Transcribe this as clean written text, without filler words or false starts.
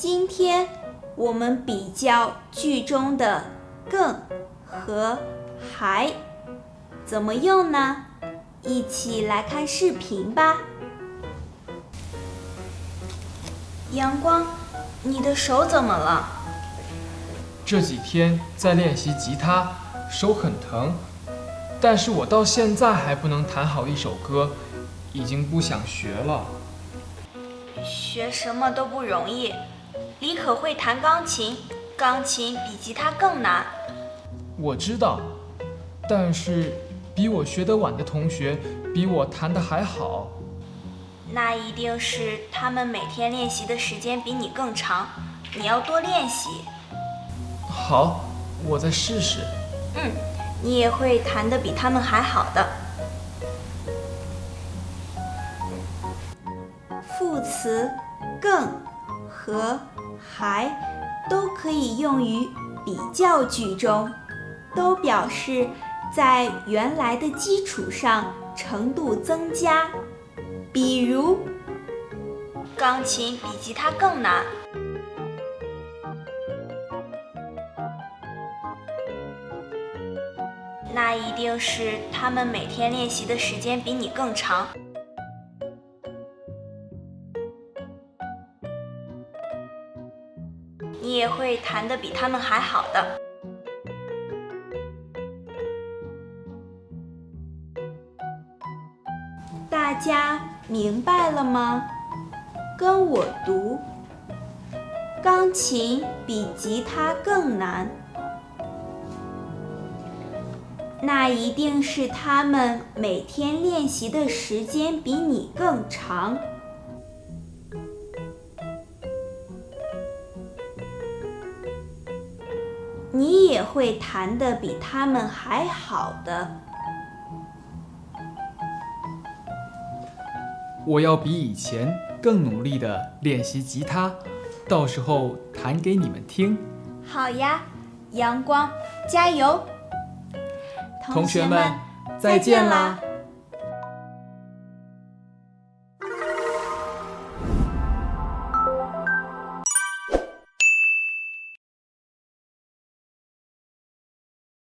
今天我们比较句中的更和还，怎么用呢？一起来看视频吧。阳光，你的手怎么了？这几天在练习吉他，手很疼，但是我到现在还不能弹好一首歌，已经不想学了。学什么都不容易，李可会弹钢琴，钢琴比吉他更难。我知道，但是比我学得晚的同学比我弹得还好。那一定是他们每天练习的时间比你更长，你要多练习。好，我再试试。你也会弹得比他们还好的。副词更和还都可以用于比较句中，都表示在原来的基础上程度增加。比如，钢琴比吉他更难。那一定是他们每天练习的时间比你更长。你也会弹得比他们还好的。大家明白了吗？跟我读：钢琴比吉他更难。那一定是他们每天练习的时间比你更长。你也会弹得比他们还好的。我要比以前更努力地练习吉他，到时候弹给你们听。好呀，阳光，加油！同学们，再见啦！